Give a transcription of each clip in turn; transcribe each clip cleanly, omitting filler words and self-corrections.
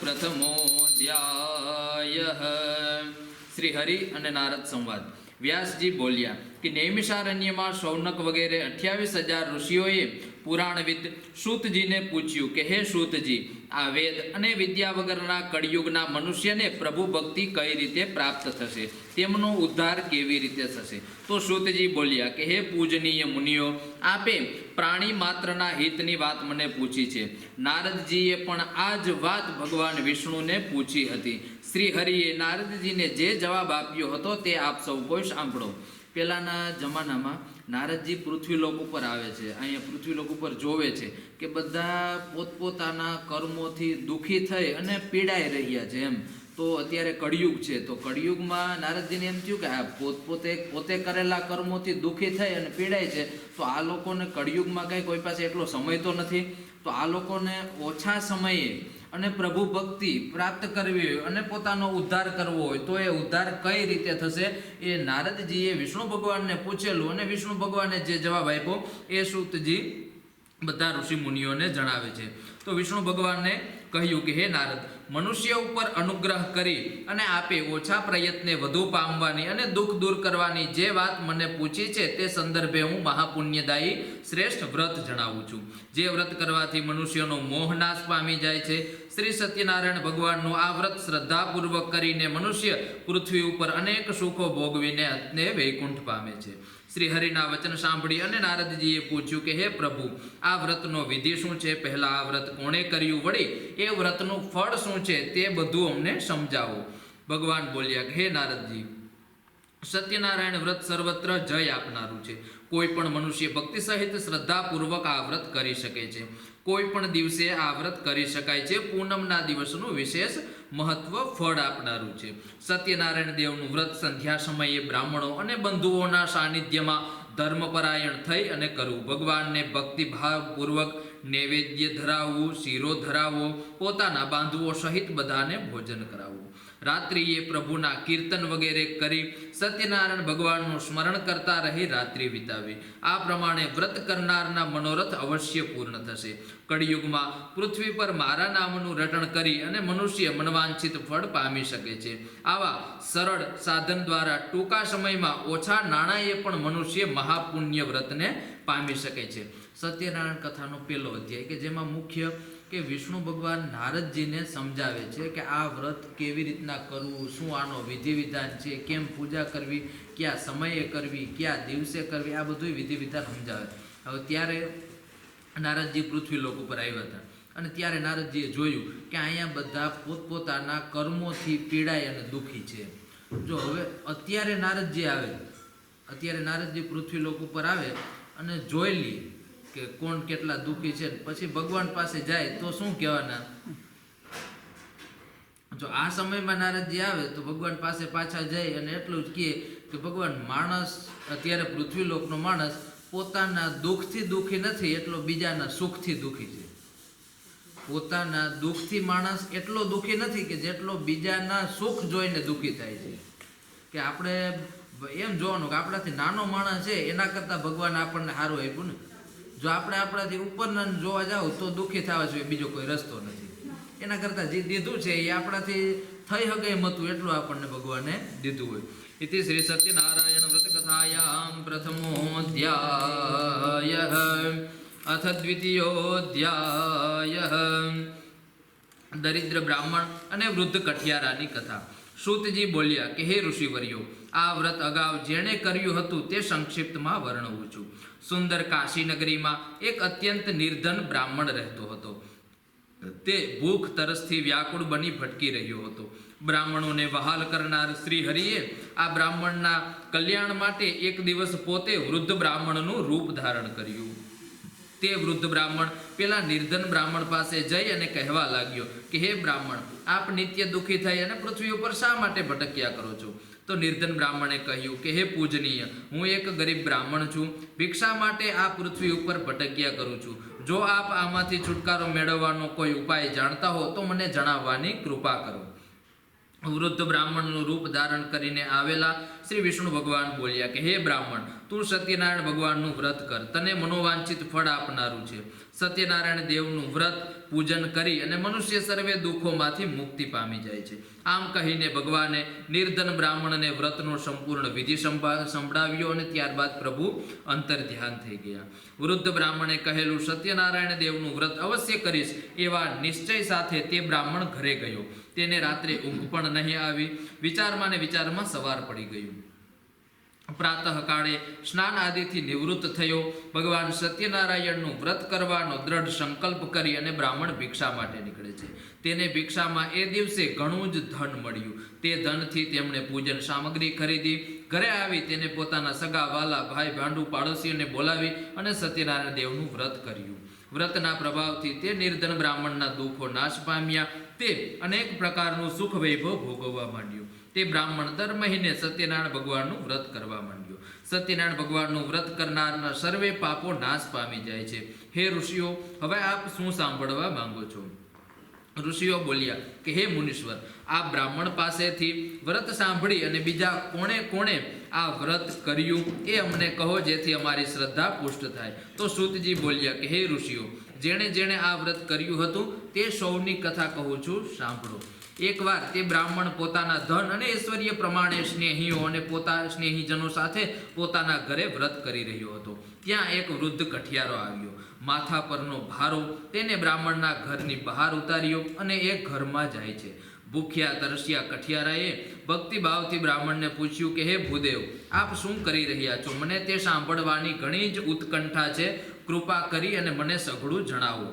प्रथमोऽध्यायः। श्री हरि અને નારદ સંવાદ। વ્યાસજી બોલ્યા કે નૈમિષારણ્યમાં શૌનક વગેરે 28,000 ઋષિઓએ પુરાણવિદ સૂતજીને પૂછ્યું કે હે સૂતજી, આ વેદ અને વિદ્યા વગરના કળિયુગના મનુષ્યને પ્રભુ ભક્તિ કઈ રીતે પ્રાપ્ત થશે, તેમનો ઉદ્ધાર કેવી રીતે થશે? તો સૂતજી બોલ્યા કે હે પૂજનીય મુનિઓ, આપે પ્રાણી માત્રના હિતની વાત મને પૂછી છે। નારદજીએ પણ આ જ વાત ભગવાન વિષ્ણુને પૂછી હતી। શ્રી હરિએ નારદજીને જે જવાબ આપ્યો હતો તે આપ સૌ કોઈ સાંભળો। પહેલાના જમાનામાં નારદજી પૃથ્વીલોક ઉપર આવે છે, અહીંયા પૃથ્વીલોક ઉપર જોવે છે કે બધા પોતપોતાના કર્મોથી દુઃખી થઈ અને પીડાઈ રહ્યા છે એમ। તો અત્યારે કળિયુગ છે, તો કળિયુગમાં નારદજીને એમ થયું કે આ પોતે કરેલા કર્મોથી દુઃખી થઈ અને પીડાય છે, તો આ લોકોને કળિયુગમાં કંઈ કોઈ પાસે એટલો સમય તો નથી, તો આ લોકોને ઓછા સમયે અને પ્રભુ ભક્તિ પ્રાપ્ત કરવી હોય અને પોતાનો ઉદ્ધાર કરવો હોય તો એ ઉદ્ધાર કઈ રીતે થશે એ નારદજીએ વિષ્ણુ ભગવાનને પૂછેલું અને વિષ્ણુ ભગવાને જે જવાબ આપ્યો એ સૂતજી બધા ઋષિ મુનિઓને જણાવે છે। તો વિષ્ણુ ભગવાનને કહ્યું કે હે નારદ, મનુષ્ય ઉપર અનુગ્રહ કરી અને આપે ઓછા પ્રયત્ને વધુ પામવાની અને દુઃખ દૂર કરવાની જે વાત મને પૂછી છે તે સંદર્ભે હું મહાપુણ્યદાયી શ્રેષ્ઠ વ્રત જણાવું છું, જે વ્રત કરવાથી મનુષ્યનો મોહ નાશ પામી જાય છે। શ્રી સત્યનારાયણ ભગવાનનું આ વ્રત શ્રદ્ધાપૂર્વક કરીને મનુષ્ય પૃથ્વી ઉપર અનેક સુખો ભોગવીને અંતે વૈકુંઠ પામે છે। શ્રી હરિના વચન સાંભળી અને નારદજીએ પૂછ્યું કે હે પ્રભુ, આ વ્રતનો વિધિ શું છે? પહેલા આ વ્રત કોણે કર્યું, વળી એ વ્રતનું ફળ શું છે તે બધું અમને સમજાવો। ભગવાન બોલ્યા કે હે નારદજી, સત્યનારાયણ વ્રત સર્વત્ર જય આપનારું છે। કોઈ પણ મનુષ્ય ભક્તિ સહિત શ્રદ્ધાપૂર્વક આ વ્રત કરી શકે છે। કોઈ પણ દિવસે આ વ્રત કરી શકાય છે। પૂનમના દિવસનું વિશેષ મહત્વ ફળ આપનારું છે। સત્યનારાયણ દેવનું વ્રત સંધ્યા સમયે બ્રાહ્મણો અને બંધુઓના સાનિધ્યમાં ધર્મપરાયણ થઈ અને કરવું। ભગવાનને ભક્તિભાવપૂર્વક નૈવેદ્ય ધરાવવું, શીરો ધરાવવો, પોતાના બાંધવો સહિત બધાને ભોજન કરાવવું। રાત્રિએ પ્રભુના કીર્તન વગેરે કરી સત્યનારાયણ ભગવાનનું સ્મરણ કરતા રહી રાત્રિ વિતાવી। આ પ્રમાણે વ્રત કરનારના મનોરથ અવશ્ય પૂર્ણ થશે। કળિયુગમાં પૃથ્વી પર મારા નામનું રટણ કરી અને મનુષ્ય મનવાંછિત ફળ પામી શકે છે। આવા સરળ સાધન દ્વારા ટૂંકા સમયમાં ઓછા નાણાંએ પણ મનુષ્ય મહાપુણ્ય વ્રતને પામી શકે છે। સત્યનારાયણ કથાનો પહેલો અધ્યાય કે જેમાં મુખ્ય કે વિષ્ણુ ભગવાન નારદજીને સમજાવે છે કે આ વ્રત કેવી રીતના કરવું, શું આનો વિધિ વિધાન છે, કેમ પૂજા કરવી, કયા સમયે કરવી, કયા દિવસે કરવી, આ બધું વિધિ વિધાન સમજાવે। હવે ત્યારે નારદજી પૃથ્વીલોક ઉપર આવ્યા હતા અને ત્યારે નારદજીએ જોયું કે અહીંયા બધા પોતપોતાના કર્મોથી પીડાય અને દુઃખી છે। જો હવે અત્યારે નારદજી પૃથ્વીલોક ઉપર આવે અને જોઈ લે કે કોણ કેટલા દુઃખી છે, પછી ભગવાન પાસે જાય તો શું કહેવાના? જો આ સમયમાં નારદજી આવે તો ભગવાન પાસે પાછા જાય અને એટલું જ કહે કે ભગવાન, માણસ અત્યારે પૃથ્વીલોકનો માણસ પોતાના દુઃખથી દુઃખી નથી, એટલો બીજાના સુખથી દુઃખી છે। પોતાના દુઃખથી માણસ એટલો દુઃખી નથી કે જેટલો બીજાના સુખ જોઈને દુઃખી થાય છે। કે આપણે એમ જોવાનું કે આપણાથી નાનો માણસ છે એના કરતાં ભગવાન આપણને સારું આપ્યું ને। જો આપણે આપણાથી ઉપરના જોવા જાવ તો દુઃખી થવા જોઈએ, બીજો કોઈ રસ્તો નથી। એના કરતાં જે દીધું છે એ આપણાથી થઈ શકે એમ હતું એટલું આપણને ભગવાને દીધું હોય। ઇતિ શ્રી સત્યનારાયણ વ્રત કથાયામ પ્રથમોऽધ્યાયઃ અથ દ્વિતીયોऽધ્યાયઃ। દરિદ્ર બ્રાહ્મણ અને વૃદ્ધ કઠિયારાની કથા। સૂતજી બોલ્યા કે હે ઋષિવર્યો, આ વ્રત અગાઉ જેણે કર્યું હતું તે સંક્ષિપ્તમાં વર્ણવું છું। સુંદર કાશી નગરીમાં એક અત્યંત નિર્ધન બ્રાહ્મણ રહેતો હતો। તે ભૂખ તરસથી વ્યાકુળ બની ભટકી રહ્યો હતો। બ્રાહ્મણોને વહાલ કરનાર શ્રી હરિએ આ બ્રાહ્મણના કલ્યાણ માટે એક દિવસ પોતે વૃદ્ધ બ્રાહ્મણનું રૂપ ધારણ કર્યું। તે વૃદ્ધ બ્રાહ્મણ પેલા નિર્ધન બ્રાહ્મણ પાસે જઈ અને કહેવા લાગ્યો કે હે બ્રાહ્મણ, આપ નિત્ય દુઃખી થઈ અને પૃથ્વી ઉપર શા માટે ભટક્યા કરો છો? તો નિર્ધન બ્રાહ્મણે કહ્યું કે હે પૂજનીય, હું એક ગરીબ બ્રાહ્મણ છું, ભિક્ષા માટે આ પૃથ્વી ઉપર ભટક્યા કરું છું। જો આપ આમાંથી છુટકારો મેળવવાનો કોઈ ઉપાય જાણતા હો તો મને જણાવવાની કૃપા કરો। વૃદ્ધ બ્રાહ્મણનું રૂપ ધારણ કરીને આવેલા શ્રી વિષ્ણુ ભગવાન બોલ્યા કે હે બ્રાહ્મણ, તું સત્યનારાયણ ભગવાનનું વ્રત કર, તને મનોવાંછિત ફળ આપનારું છે. સત્યનારાયણ દેવનું વ્રત પૂજન કરી અને મનુષ્ય સર્વે દુઃખોમાંથી મુક્તિ પામી જાય છે. આમ કહીને ભગવાને નિર્ધન બ્રાહ્મણને વ્રતનો સંપૂર્ણ વિધિ સંભળાવ્યો અને ત્યારબાદ પ્રભુ અંતર ધ્યાન થઈ ગયા. વૃદ્ધ બ્રાહ્મણે કહેલું સત્યનારાયણ દેવનું વ્રત અવશ્ય કરીશ એવા નિશ્ચય સાથે તે બ્રાહ્મણ ઘરે ગયો. તેને રાત્રે ઊંઘ પણ નહીં આવી. વિચારમાં ને વિચારમાં સવાર પડી ગયું. પ્રાતઃકાળે સ્નાન આદિથી નિવૃત્ત થયો. ભગવાન સત્યનારાયણનું વ્રત કરવાનો દ્રઢ સંકલ્પ કરી અને બ્રાહ્મણ ભિક્ષા માટે નીકળે છે. તેને ભિક્ષામાં એ દિવસે ઘણું જ ધન મળ્યું. તે ધનથી તેમણે પૂજન સામગ્રી ખરીદી. ઘરે આવી તેને પોતાના સગા વાલા ભાઈ ભાંડુ પાડોશીઓને બોલાવી અને સત્યનારાયણ દેવનું વ્રત કર્યું. વ્રતના પ્રભાવથી તે નિર્ધન બ્રાહ્મણના દુઃખો નાશ પામ્યા. તે અનેક પ્રકારનું સુખ વૈભવ ભોગવવા માંડ્યું. તે બ્રાહ્મણ દર મહિને સત્યનારાયણ ભગવાનનું વ્રત કરવા માંડ્યો. સત્યનારાયણ ભગવાનનું વ્રત કરનારના સર્વે પાપો નાશ પામી જાય છે. હે ઋષિઓ, હવે આપ શું સાંભળવા માંગો છો? ઋષિઓ બોલ્યા કે હે મુનીશ્વર, આ બ્રાહ્મણ પાસેથી વ્રત સાંભળી અને બીજા કોણે કોણે આ વ્રત કર્યું એ અમને કહો, જેથી અમારી શ્રદ્ધા પુષ્ટ થાય. તો સૂતજી બોલ્યા કે હે ઋષિઓ, જેણે જેણે આ વ્રત કર્યું હતું તે સૌની કથા કહું છું, સાંભળો. એકવાર તે બ્રાહ્મણ પોતાના ધન અને ઐશ્વર્ય પ્રમાણે સ્નેહીઓ અને સ્નેહીજનો સાથે પોતાના ઘરે વ્રત કરી રહ્યો હતો. ત્યાં એક વૃદ્ધ કઠિયારો આવ્યો. માથા પરનો ભારો તેને બ્રાહ્મણના ઘરની બહાર ઉતાર્યો અને એ ઘરમાં જાય છે. ભૂખ્યા તરસ્યા કઠિયારાએ ભક્તિભાવથી બ્રાહ્મણને પૂછ્યું કે હે ભૂદેવ, આપ શું કરી રહ્યા છો? મને તે સાંભળવાની ઘણી જ ઉત્કંઠા છે. કૃપા કરી અને મને સઘળું જણાવો.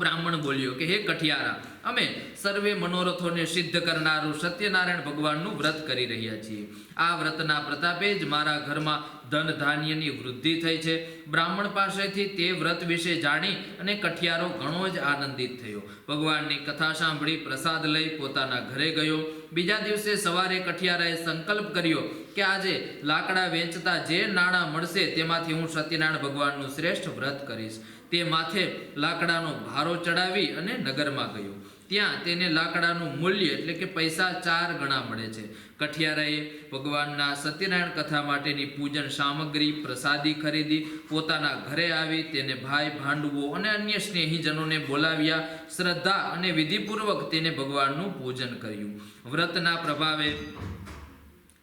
બ્રાહ્મણ બોલ્યો કે હે કઠિયારા, અમે સર્વે મનોરથોને સિદ્ધ કરનારું સત્યનારાયણ ભગવાનનું વ્રત કરી રહ્યા છીએ. આ વ્રતના પ્રતાપે જ મારા ઘરમાં ધન ધાન્યની વૃદ્ધિ થઈ છે. બ્રાહ્મણ પાસેથી તે વ્રત વિશે જાણી અને કઠિયારો ઘણો જ આનંદિત થયો. ભગવાનની કથા સાંભળી પ્રસાદ લઈ પોતાના ઘરે ગયો. બીજા દિવસે સવારે કઠિયારાએ સંકલ્પ કર્યો કે આજે લાકડા વેચતા જે નાણાં મળશે તેમાંથી હું સત્યનારાયણ ભગવાનનું શ્રેષ્ઠ વ્રત કરીશ. તે માથે લાકડાનો ભારો ચડાવી અને નગરમાં ગયો. ત્યાં તેને લાકડાનું મૂલ્ય એટલે કે પૈસા 4 ગણા મળે છે. કઠિયારાએ ભગવાનના સત્યનારાયણ કથા માટેની પૂજન સામગ્રી પ્રસાદી ખરીદી. પોતાના ઘરે આવી તેને ભાઈ ભાંડવો અને અન્ય સ્નેહીજનોને બોલાવ્યા. શ્રદ્ધા અને વિધિપૂર્વક તેને ભગવાનનું પૂજન કર્યું. વ્રતના પ્રભાવે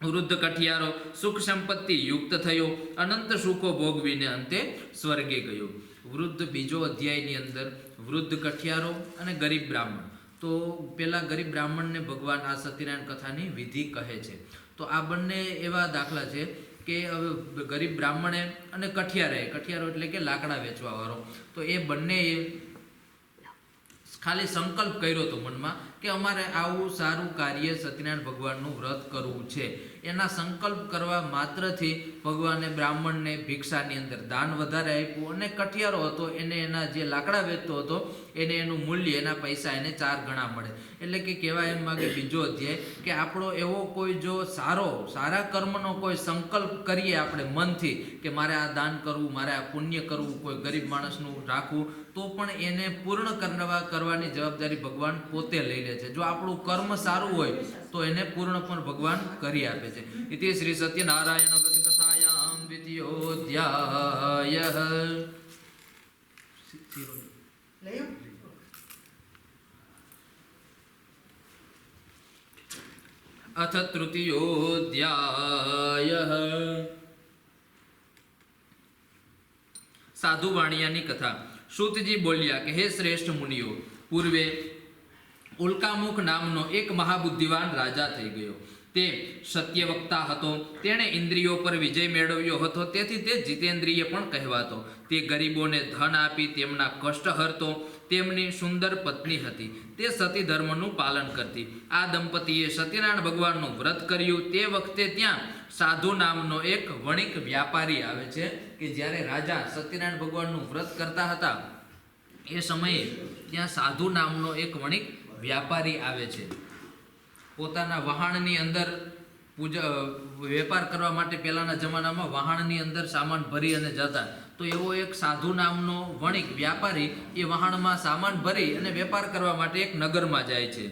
વૃદ્ધ કઠિયારો સુખ સંપત્તિ યુક્ત થયો. અનંત સુખો ભોગવીને અંતે સ્વર્ગે ગયો. વૃદ્ધ બીજો અધ્યાયની અંદર વૃદ્ધ કઠિયારો અને ગરીબ બ્રાહ્મણ. તો પેલા ગરીબ બ્રાહ્મણને ભગવાન આ સત્યનારાયણ કથાની વિધિ કહે છે. તો આ બંને એવા દાખલા છે કે હવે ગરીબ બ્રાહ્મણે અને કઠિયારો એટલે કે લાકડા વેચવા વાળો, તો એ બંને ખાલી સંકલ્પ કર્યો હતો મનમાં કે અમારે આવું સારું કાર્ય સત્યનારાયણ ભગવાનનું વ્રત કરવું છે. એના સંકલ્પ કરવા માત્રથી ભગવાને બ્રાહ્મણને ભિક્ષાની અંદર દાન વધારે આપ્યું અને કઠિયારો હતો એને એના જે લાકડા વેચતો હતો એને એનું મૂલ્ય એના પૈસા એને 4 ગણા મળે. એટલે કે કહેવાય એમ માગે બીજો અધ્યાય કે આપણો એવો કોઈ જો સારા કર્મનો કોઈ સંકલ્પ કરીએ આપણે મનથી કે મારે આ દાન કરવું, મારે આ પુણ્ય કરવું, કોઈ ગરીબ માણસનું રાખવું, તો પણ એને પૂર્ણ કરવાની જવાબદારી ભગવાન પોતે લઈ લે છે. જો આપણું કર્મ સારું હોય તો એને પૂર્ણ પણ ભગવાન કરી આપે છે. ઇતિ શ્રી સત્યનારાયણ વ્રત કથાયામ દ્વિતીયોધ્યાય. અથ તૃતીયોધ્યાય. સાધુ વાણિયાની કથા. સૂતજી બોલ્યા કે હે શ્રેષ્ઠ મુનિઓ, પૂર્વે ઉલ્કામુખ નામનો એક મહાબુદ્ધિવાન રાજા થઈ ગયો. તે સત્યવક્તા હતો. તેણે ઇન્દ્રિયો પર વિજય મેળવ્યો હતો, તેથી તે જીતેન્દ્રિય પણ કહેવાતો. તે ગરીબોને ધન આપી તેમના કષ્ટ હરતો. તેમની સુંદર પત્ની હતી, તે સતી ધર્મનું પાલન કરતી. આ દંપતીએ સત્યનારાયણ ભગવાનનું વ્રત કર્યું. તે વખતે ત્યાં સાધુ નામનો એક વણિક વ્યાપારી આવે છે કે જ્યારે રાજા સત્યનારાયણ ભગવાનનું વ્રત કરતા હતા એ સમયે ત્યાં સાધુ નામનો એક વણિક વ્યાપારી આવે છે. પોતાના વહાણની અંદર વેપાર કરવા માટે પહેલાના જમાનામાં વહાણની અંદર સામાન ભરી અને જતા. તો એવો એક સાધુ નામનો વણિક વ્યાપારી એ વહાણમાં સામાન ભરી અને વેપાર કરવા માટે એક નગરમાં જાય છે.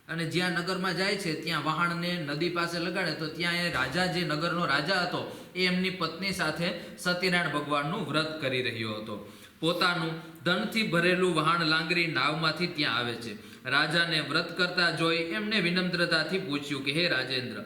અને જ્યાં નગરમાં જાય છે ત્યાં વહાણને નદી પાસે લગાડે તો ત્યાં એ રાજા, જે નગરનો રાજા હતો, એ એમની પત્ની સાથે સત્યનારાયણ ભગવાનનું વ્રત કરી રહ્યો હતો. પોતાનું ધનથી ભરેલું વહાણ લાંગરી નાવમાંથી ત્યાં આવે છે. રાજાને વ્રત કરતા જોઈ એમને વિનમ્રતાથી પૂછ્યું કે હે રાજેન્દ્ર,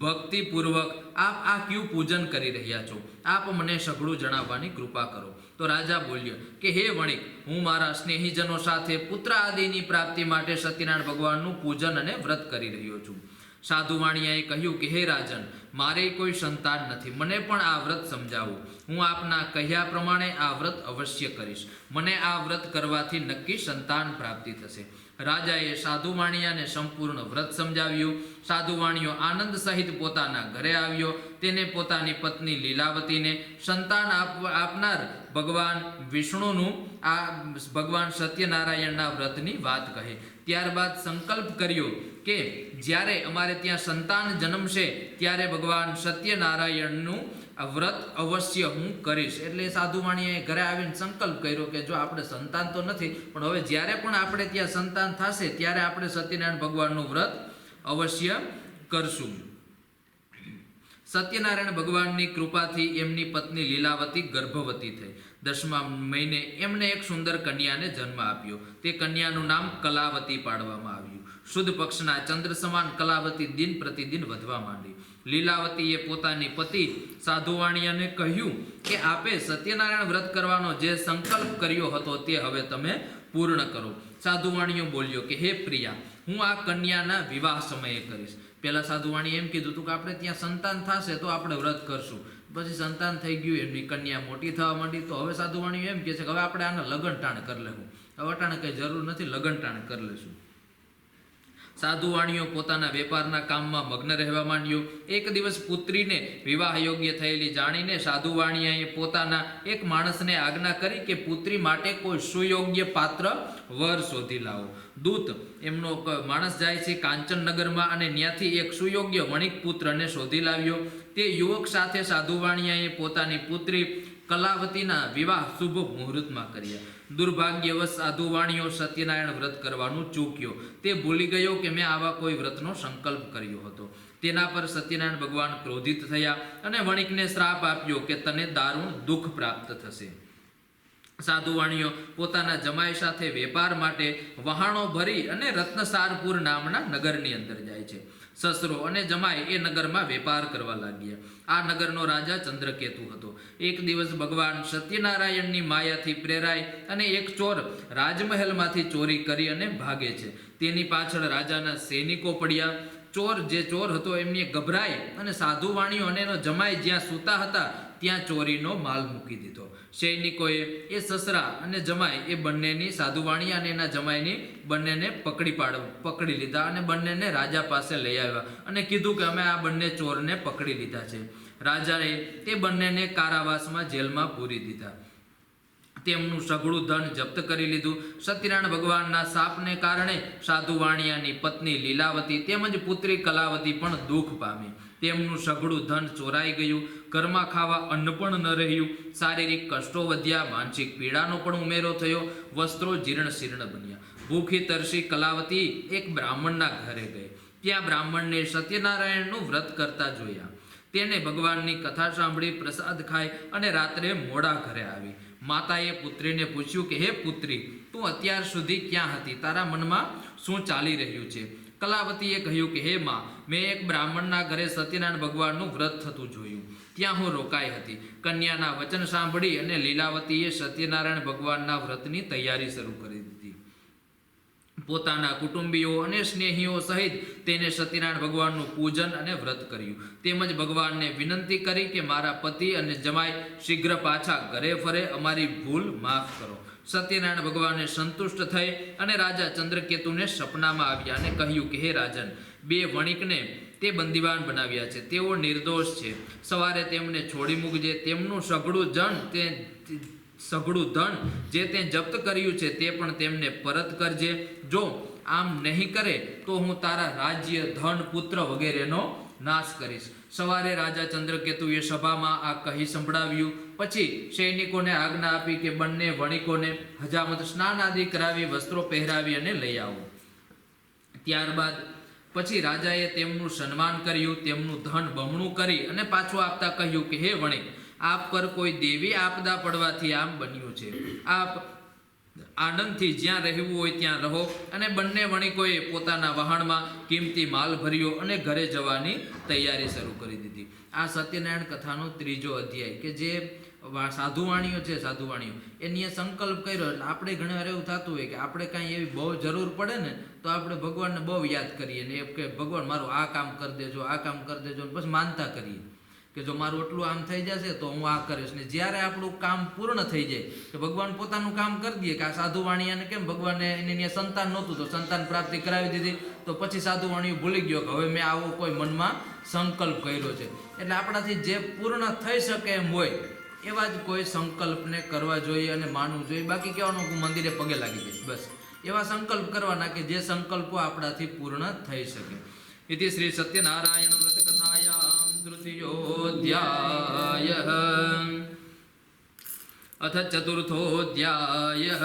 ભક્તિપૂર્વક આપ આ ક્યું પૂજન કરી રહ્યા છો? આપ મને સઘળું જણાવવાની કૃપા કરો. તો રાજા બોલ્યો કે હે વણિક, હું મારા સ્નેહીજનો સાથે પુત્ર આદિની પ્રાપ્તિ માટે સત્યનારાયણ ભગવાનનું પૂજન અને વ્રત કરી રહ્યો છું. સાધુ વાણિયાએ કહ્યું કે હે રાજન, મારે કોઈ સંતાન નથી, મને પણ આ વ્રત સમજાવો. હું આપના કહ્યા પ્રમાણે આ વ્રત અવશ્ય કરીશ. મને આ વ્રત કરવાથી નક્કી સંતાન પ્રાપ્તિ થશે. રાજાએ સાધુ વાણિયાને સંપૂર્ણ વ્રત સમજાવ્યું. સાધુ વાણિયો આનંદ સહિત પોતાના ઘરે આવ્યો. તેને પોતાની પત્ની લીલાવતીને સંતાન આપનાર ભગવાન વિષ્ણુનું આ ભગવાન સત્યનારાયણના વ્રતની વાત કહે. ત્યારબાદ સંકલ્પ કર્યો કે જ્યારે અમારે ત્યાં સંતાન જન્મશે ત્યારે ભગવાન સત્યનારાયણનું આ વ્રત અવશ્ય હું કરીશ. એટલે સાધુ વાણિયાએ ઘરે આવીને સંકલ્પ કર્યો કે જો આપણે સંતાન તો નથી, પણ હવે જ્યારે પણ આપણે ત્યાં સંતાન થશે ત્યારે આપણે સત્યનારાયણ ભગવાનનું વ્રત અવશ્ય કરશું. સત્યનારાયણ ભગવાનની કૃપાથી એમની પત્ની લીલાવતી ગર્ભવતી થઈ. 10મા મહિને એમને એક સુંદર કન્યાને જન્મ આપ્યો. તે કન્યાનું નામ કલાવતી પાડવામાં આવ્યું. શુદ્ધ પક્ષના ચંદ્ર સમાન કલાવતી દિન પ્રતિદિન વધવા માંડી. લીલાવતીએ પોતાની પતિ સાધુ વાણિયાને કહ્યું કે આપે સત્યનારાયણ વ્રત કરવાનો જે સંકલ્પ કર્યો હતો તે હવે તમે પૂર્ણ કરો. સાધુ વાણિયો બોલ્યો કે હે પ્રિયા, હું આ કન્યાના વિવાહ સમયે કરીશ. પહેલા સાધુ વાણીએ એમ કીધું હતું કે આપણે ત્યાં સંતાન થશે તો આપણે વ્રત કરશું. પછી સંતાન થઈ ગયું, એમની કન્યા મોટી થવા માંડી, તો હવે સાધુ વાણીઓ એમ કહે છે કે હવે આપણે આને લગ્ન ટાણ કરી લેવું. હવે અટાણે કંઈ જરૂર નથી, લગ્ન ટાણ કરી લેશું. સાધુ વાણીઓ પોતાના વેપારના કામમાં મગ્ન રહેવા માંડ્યો. એક દિવસ પુત્રીને વિવાહ યોગ્ય થયેલી જાણીને સાધુ વાણિયાએ પોતાના એક માણસને આજ્ઞા કરી કે પુત્રી માટે કોઈ સુયોગ્ય પાત્ર વર શોધી લાવો. દૂત એમનો માણસ જાય છે કાંચનનગરમાં અને ત્યાંથી એક સુયોગ્ય વણિક પુત્રને શોધી લાવ્યો. તે યુવક સાથે સાધુ વાણિયાએ પોતાની પુત્રી કલાવતીના વિવાહ શુભ મુહૂર્તમાં કર્યા. દુર્ભાગ્યવશ સાધુ વાણિયો સત્યનારાયણ વ્રત કરવાનું ચૂક્યો. તે ભૂલી ગયો કે મેં આવા કોઈ વ્રતનો સંકલ્પ કર્યો હતો. તેના પર સત્યનારાયણ ભગવાન ક્રોધિત થયા અને વણિકને શ્રાપ આપ્યો કે તને દારૂણ દુઃખ પ્રાપ્ત થશે. સાધુ વાણિયો પોતાના જમાઈ સાથે વેપાર માટે વહાણો ભરી અને રત્નસારપુર નામના નગરની અંદર જાય છે. સસરો અને જમાઈ એ નગરમાં વેપાર કરવા લાગ્યા. આ નગરનો રાજા ચંદ્રકેતુ હતો. એક દિવસ ભગવાન સત્યનારાયણની માયાથી પ્રેરાય અને એક ચોર રાજમહેલમાંથી ચોરી કરી અને ભાગે છે. તેની પાછળ રાજાના સૈનિકો પડ્યા. જે ચોર હતો એમને ગભરાય અને સાધુ વાણિયો અને એનો જમાઈ જ્યાં સૂતા હતા ત્યાં ચોરીનો માલ મૂકી દીધો. સૈનિકોએ એ સસરા અને જમાઈ એ બંનેની, સાધુ વાણિયા અને એના જમાઈની બંનેને પકડી લીધા અને બંનેને રાજા પાસે લઈ આવ્યા અને કીધું કે અમે આ બંને ચોરને પકડી લીધા છે. રાજાએ તે બંનેને કારાવાસમાં જેલમાં પૂરી દીધા. તેમનું સઘળું ધન જપ્ત કરી લીધું. સત્યનારાયણ ભગવાનના શાપને કારણે સાધુ વાણિયાની પત્ની લીલાવતી તેમજ પુત્રી કલાવતી પણ દુઃખ પામી. તેમનું સઘળું ધન ચોરાઈ ગયું. ઘરમાં ખાવા અન્ન પણ ન રહ્યું. શારીરિક કષ્ટો વધ્યા. માનસિક પીડાનો પણ ઉમેરો થયો. વસ્ત્રો જીર્ણ શીર્ણ બન્યા. ભૂખી તરસી કલાવતી એક બ્રાહ્મણના ઘરે ગઈ. ત્યાં બ્રાહ્મણને સત્યનારાયણનું વ્રત કરતા જોયા. તેને ભગવાનની કથા સાંભળી પ્રસાદ ખાઈ અને રાત્રે મોડા ઘરે આવી. માતાએ પુત્રીને પૂછ્યું કે હે પુત્રી, તું અત્યાર સુધી ક્યાં હતી? તારા મનમાં શું ચાલી રહ્યું છે? કલાવતીએ કહ્યું કે હે માં, મેં એક બ્રાહ્મણના ઘરે સત્યનારાયણ ભગવાનનું વ્રત થતું જોયું. ત્યાં હું રોકાઈ હતી. કન્યાના વચન સાંભળી અને લીલાવતીએ સત્યનારાયણ ભગવાનના વ્રતની તૈયારી શરૂ કરી દીધી. પોતાના કુટુંબીઓ અને સ્નેહીઓ સહિત તેને સત્યનારાયણ ભગવાનનું પૂજન અને વ્રત કર્યું. તેમજ ભગવાનને વિનંતી કરી કે મારા પતિ અને જમાઈ શીઘ્ર પાછા ઘરે ફરે, અમારી ભૂલ માફ કરો. સત્યનારાયણ ભગવાનને સંતુષ્ટ થઈ અને રાજા ચંદ્રકેતુને સપનામાં આવ્યા અને કહ્યું કે હે રાજન, બે વણિકને તે બંદીવાન બનાવ્યા છે. તેઓ નિર્દોષ છે. સવારે તેમને છોડી મૂકજે. તેમનું સઘળું ધન જે તે જપ્ત કર્યું છે તે પણ તેમને પરત કરજે. જો આમ નહીં કરે તો હું તારા રાજ્ય, ધન, પુત્ર વગેરેનો નાશ કરીશ. સવારે રાજા ચંદ્રકેતુએ સભામાં આ કહી સંભળાવ્યું. પછી સૈનિકોને આજ્ઞા આપી કે બંને વણિકોને હજામત સ્નાન આદિ કરાવી વસ્ત્રો પહેરાવી અને લઈ આવો. ત્યારબાદ પછી રાજાએ તેમનું સન્માન કર્યું, તેમનું ધન બમણું કરી અને પાછું આપતા કહ્યું કે હે વણિક, આપ પર કોઈ દેવી આપદા પડવાથી આમ બન્યું છે. આપ આનંદથી જ્યાં રહેવું હોય ત્યાં રહો. અને બંને વણિકોએ પોતાના વહાણમાં કિંમતી માલ ભર્યો અને ઘરે જવાની તૈયારી શરૂ કરી દીધી. આ સત્યનારાયણ કથાનો 3જો અધ્યાય કે જે સાધુવાણીઓ છે, સાધુવાણીઓ એની સંકલ્પ કર્યો. એટલે આપણે ઘણી વાર એવું થતું હોય કે આપણે કાંઈ એવી બહુ જરૂર પડે ને તો આપણે ભગવાનને બહુ યાદ કરીએ ને કે ભગવાન મારું આ કામ કરી દેજો, આ કામ કરી દેજો, પછી માનતા કરીએ કે જો મારું એટલું આમ થઈ જશે તો હું આ કરીશ. ને જ્યારે આપણું કામ પૂર્ણ થઈ જાય તો ભગવાન પોતાનું કામ કરી દે કે આ સાધુવાણીયાને કેમ ભગવાનને એની સંતાન નહોતું તો સંતાન પ્રાપ્તિ કરાવી દીધી, તો પછી સાધુવાણીઓ ભૂલી ગયો કે હવે મેં આવો કોઈ મનમાં સંકલ્પ કર્યો છે. એટલે આપણાથી જે પૂર્ણ થઈ શકે એમ હોય એવા જ કોઈ સંકલ્પને કરવા જોઈએ અને માનવું જોઈએ. બાકી કહેવાનું હું મંદિરે પગે લાગી જઈશ, બસ એવા સંકલ્પ કરવાના કે જે સંકલ્પો આપણાથી પૂર્ણ થઈ શકે. ઇતિ શ્રી સત્યનારાયણ વ્રત કથાયામ તૃતીયોऽધ્યાયઃ અથ ચતુર્થોऽધ્યાયઃ.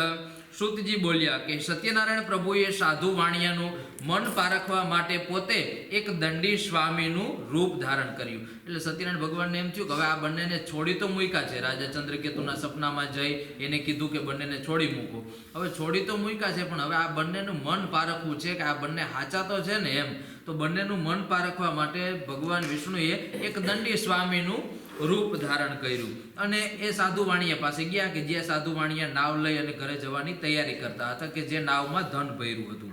શ્રુતજી બોલ્યા કે સત્યનારાયણ પ્રભુએ સાધુ વાણિયાનું મન પારખવા માટે પોતે એક દંડી સ્વામીનું રૂપ ધારણ કર્યું. એટલે સત્યનારાયણ ભગવાનને એમ થયું કે હવે આ બંનેને છોડી તો મૂક્યા છે. રાજા ચંદ્રકેતુના સપનામાં જઈ એને કીધું કે બંનેને છોડી મૂકો. હવે છોડી તો મૂક્યા છે પણ હવે આ બંનેનું મન પારખવું છે કે આ બંને હાચા તો છે ને એમ. તો બંનેનું મન પારખવા માટે ભગવાન વિષ્ણુએ એક દંડી સ્વામીનું રૂપ ધારણ કર્યું અને એ સાધુ વાણિયા પાસે ગયા કે જે સાધુ વાણિયા નાવ લઈ અને ઘરે જવાની તૈયારી કરતા હતા, કે જે નાવમાં ધન ભર્યું હતું.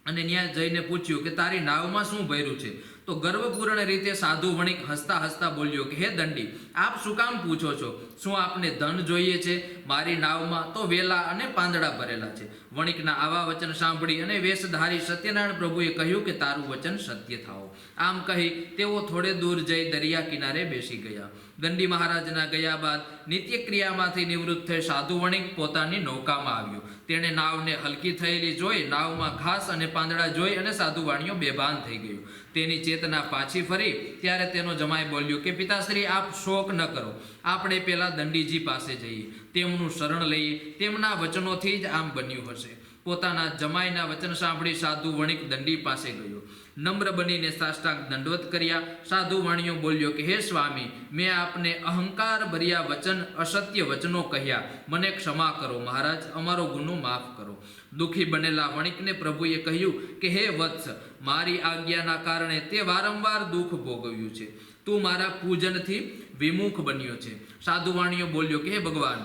અને ત્યાં જઈને પૂછ્યું કે તારી નાવમાં શું ભર્યું છે? તો ગર્વપૂર્ણ રીતે સાધુ વણિક હસતા હસતા બોલ્યો કે હે દંડી, આપ શું કામ પૂછો છો? શું આપને ધન જોઈએ છે? મારી નાવમાં તો વેલા અને પાંદડા ભરેલા છે. વણિકના આવા વચન સાંભળી અને વેશધારી સત્યનારાયણ પ્રભુએ કહ્યું કે તારું વચન સત્ય થાઓ. આમ કહી તેઓ થોડે દૂર જઈ દરિયા કિનારે બેસી ગયા. દંડી મહારાજના ગયા બાદ નિત્યક્રિયામાંથી નિવૃત્ત થઈ સાધુ વણિક પોતાની નૌકામાં આવ્યો. તેણે નાવને હલકી થયેલી જોઈ, નાવમાં ઘાસ અને પાંદડા જોઈ અને સાધુ વાણીઓ બેભાન થઈ ગયું. તેની ચેતના પાછી ફરી ત્યારે તેનો જમાઈ બોલ્યો કે પિતાશ્રી, આપ શોક ન કરો, આપણે પેલા દંડીજી પાસે જઈએ, તેમનું શરણ લઈએ, તેમના વચનોથી જ આમ બન્યું હશે. પોતાના જમાઈના વચન સાંભળી સાધુ વણિક દંડી પાસે ગયો. નમ્ર બનીને સાષ્ટાંગ દંડવત કર્યા. સાધુ વાણીઓ બોલ્યો કે હે સ્વામી, મેં આપને અહંકાર ભર્યા વચન, અસત્ય વચનો કહ્યા, મને ક્ષમા કરો મહારાજ, અમારો ગુનો માફ કરો. દુઃખી બનેલા વણિકને પ્રભુએ કહ્યું કે હે વત્સ, મારી આજ્ઞાના કારણે તે વારંવાર દુઃખ ભોગવ્યું છે. તું મારા પૂજનથી વિમુખ બન્યો છે. સાધુ વાણીઓ બોલ્યો કે હે ભગવાન,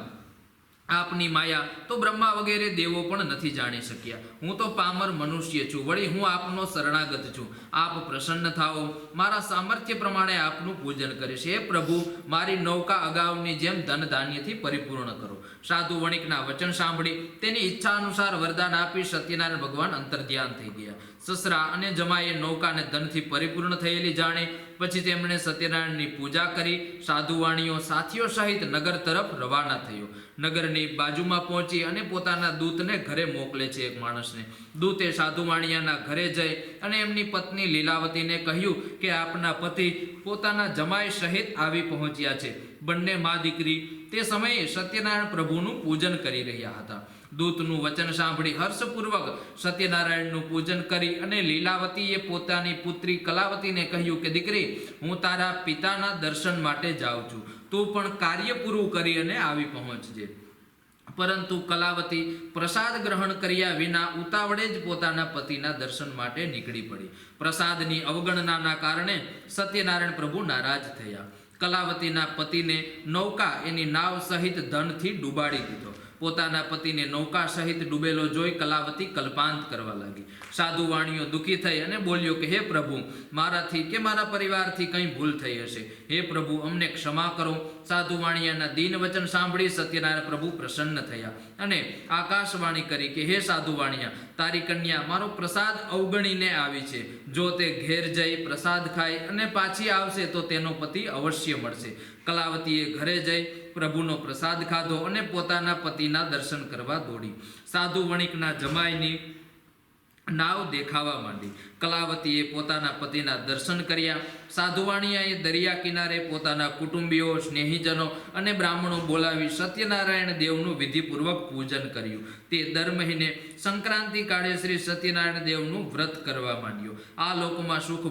આપની માયા તો બ્રહ્મા વગેરે દેવો પણ નથી જાણી શક્યા. હું તો પામર મનુષ્ય છું, વળી હું આપનો શરણાગત છું. આપ પ્રસન્ન થાઓ, મારા સામર્થ્ય પ્રમાણે આપનું પૂજન કરીશ. હે પ્રભુ, મારી નૌકા અગાઉની જેમ ધન ધાન્યથી પરિપૂર્ણ કરો. સાધુ વણિકના વચન સાંભળી તેની ઈચ્છા અનુસાર વરદાન આપી સત્યનારાયણ ભગવાન અંતર્ધ્યાન થઈ ગયા. સસરા અને જમાઈએ નૌકાને ધનથી પરિપૂર્ણ થયેલી જાણે પછી તેમણે સત્યનારાયણની પૂજા કરી. સાધુ વાણીઓ સાથીઓ સહિત નગર તરફ રવાના થયો. નગરની બાજુમાં પહોંચી અને પોતાના દૂતને ઘરે મોકલે છે એક માણસને. દૂતે સાધુ વાણિયાના ઘરે જઈ અને એમની પત્ની લીલાવતીને કહ્યું કે આપના પતિ પોતાના જમાઈ સહિત આવી પહોંચ્યા છે. બંને મા દીકરી તે સમયે સત્યનારાયણ પ્રભુનું પૂજન કરી રહ્યા હતા. દૂતનું વચન સાંભળી હર્ષપૂર્વક સત્યનારાયણનું પૂજન કરી અને લીલાવતીએ પોતાની પુત્રી કલાવતીને કહ્યું કે દીકરી, હું તારા પિતાના દર્શન માટે જાઉં છું, તું પણ કાર્ય પૂરું કરી અને આવી પહોંચજે. પરંતુ કલાવતી પ્રસાદ ગ્રહણ કર્યા વિના ઉતાવળે જ પોતાના પતિના દર્શન માટે નીકળી પડી. પ્રસાદની અવગણનાના કારણે સત્યનારાયણ પ્રભુ નારાજ થયા. કલાવતીના પતિને નૌકા એની નાવ સહિત ધનથી ડૂબાડી દીધો. પોતાના પતિને નૌકા સહિત ડૂબેલો જોઈ કલાવતી કલ્પાંત કરવા લાગી. સાધુ વાણીઓ દુઃખી થઈ અને બોલ્યો કે હે પ્રભુ, મારાથી કે મારા પરિવારથી કંઈ ભૂલ થઈ હશે. હે પ્રભુ, અમને ક્ષમા કરો. સાધુ વાણિયાના દીન વચન સાંભળી સત્યનારાયણ પ્રભુ પ્રસન્ન થયા અને આકાશવાણી કરી કે હે સાધુ વાણિયા, તારી કન્યા મારો પ્રસાદ અવગણીને આવી છે. જો તે ઘેર જઈ પ્રસાદ ખાય અને પાછી આવશે તો તેનો પતિ અવશ્ય મળશે. કલાવતીએ ઘરે જઈ પ્રભુનો પ્રસાદ ખાધો અને પોતાના પતિના દર્શન કરવા દોડી. સાધુ વણિકના જમાઈની નાવ દેખાવા માંડી. કલાવતીએ પોતાના પતિના દર્શન કર્યા. સાધુવાણિયાએ દરિયા કિનારે પોતાના કુટુંબીઓ, સ્નેહીજનો અને બ્રાહ્મણો બોલાવી સત્યનારાયણ દેવનું વિધિપૂર્વક પૂજન કર્યું. તે દર મહિને સંક્રાંતિ કાળે શ્રી સત્યનારાયણ દેવનું વ્રત કરવા માંડ્યો. આ લોકમાં સુખ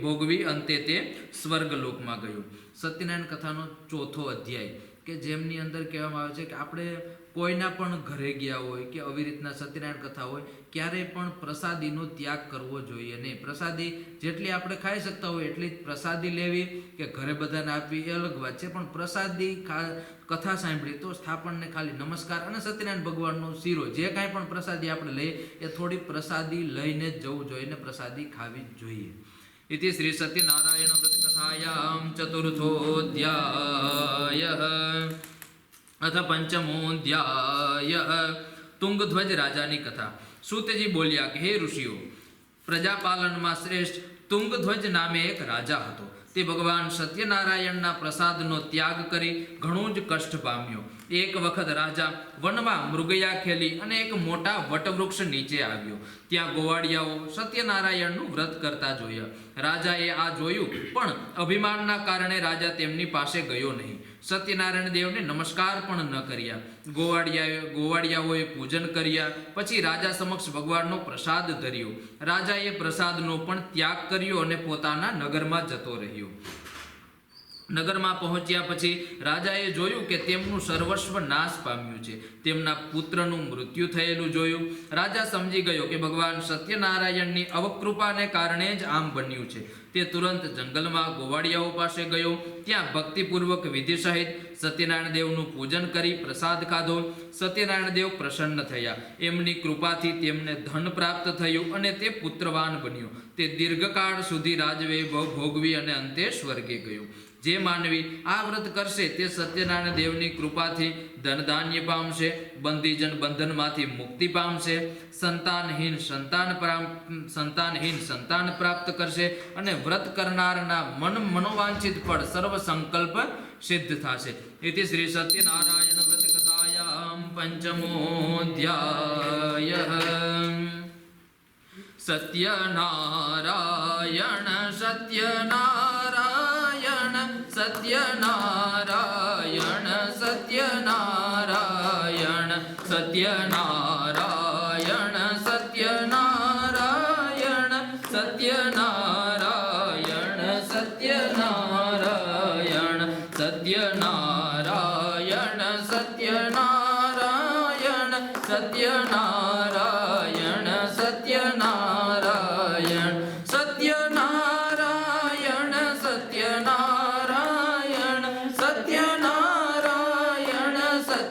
ભોગવી અંતે તે સ્વર્ગલોકમાં ગયો. સત્યનારાયણ કથાનો ચોથો અધ્યાય કે જેમની અંદર કહેવામાં આવે છે કે આપણે કોઈના પણ ઘરે ગયા હોય કે આવી રીતના સત્યનારાયણ કથા હોય, ક્યારેય પણ પ્રસાદીનો ત્યાગ કરવો જોઈએ નહીં. પ્રસાદી જેટલી આપણે ખાઈ શકતા હોય એટલી જ પ્રસાદી લેવી કે ઘરે બધાને આપવી એ અલગ વાત છે, પણ પ્રસાદી કથા સાંભળી તો સ્થાપનને ખાલી નમસ્કાર અને સત્યનારાયણ ભગવાનનો શીરો જે કાંઈ પણ પ્રસાદી આપણે લઈએ એ થોડી પ્રસાદી લઈને જ જવું જોઈએ ને પ્રસાદી ખાવી જ જોઈએ. इति श्री सत्यनारायण व्रत कथायां चतुर्थोऽध्यायः अथ पंचमोऽध्यायः तुंगध्वज राजानी कथा. सूतजी बोल्या कि हे ऋषिओ, प्रजापालનમાં શ્રેષ્ઠ તુંગધ્વજ નામે એક રાજા હતો. તે ભગવાન સત્યનારાયણના પ્રસાદનો ત્યાગ કરી ઘણું જ કષ્ટ પામ્યો. એક વખત રાજા વનમાં મૃગયા ખેલી અને એક મોટા વટવૃક્ષ નીચે આવ્યો. ત્યાં ગોવાળિયાઓ સત્યનારાયણનું વ્રત કરતા જોયા. રાજાએ આ જોયું, પણ અભિમાનના કારણે રાજા તેમની પાસે ગયો નહીં. સત્યનારાયણ દેવને નમસ્કાર પણ ન કર્યા. ગોવાળિયાઓએ પૂજન કર્યા. પછી રાજા સમક્ષ ભગવાનનો પ્રસાદ ધર્યો. રાજાએ પ્રસાદનો પણ ત્યાગ કર્યો અને પોતાના નગરમાં જતો રહ્યો. નગરમાં પહોંચ્યા પછી રાજાએ જોયું કે તેમનું સર્વસ્વ નાશ પામ્યું છે. તેમના પુત્રનું મૃત્યુ થયેલું જોયું. રાજા સમજી ગયો કે ભગવાન સત્યનારાયણની અવકૃપાને કારણે જ આમ બન્યું છે. તે તુરંત જંગલમાં ગોવાળિયાઓ પાસે ગયો. ત્યાં ભક્તિપૂર્વક વિધિ સહિત સત્યનારાયણ દેવનું પૂજન કરી પ્રસાદ ખાધો. સત્યનારાયણ દેવ પ્રસન્ન થયા. એમની કૃપાથી તેમને ધન પ્રાપ્ત થયું અને તે પુત્રવાન બન્યો. તે દીર્ઘકાળ સુધી રાજવૈભવ ભોગવી અને અંતે સ્વર્ગે ગયો. જે માનવી આ વ્રત કરશે તે સત્યનારાયણ દેવની કૃપાથી ધનધાન્ય પામશે, બંધીજન બંધનમાંથી મુક્તિ પામશે, સંતાનહીન સંતાન પ્રાપ્ત કરશે અને વ્રત કરનારના મનોવાંછિત ફળ સર્વ સંકલ્પ સિદ્ધ થશે. ઇતિ શ્રી સત્યનારાયણ વ્રત કથાયામ પંચમોऽધ્યાયઃ. સત્યનારાયણ સત્યનારાયણ સત્યનારાયણ સત્યનારાયણ સત્યનારાયણ સત્યનારાયણ સત્યનારાયણ સત્યનારાયણ સત્યનારાયણ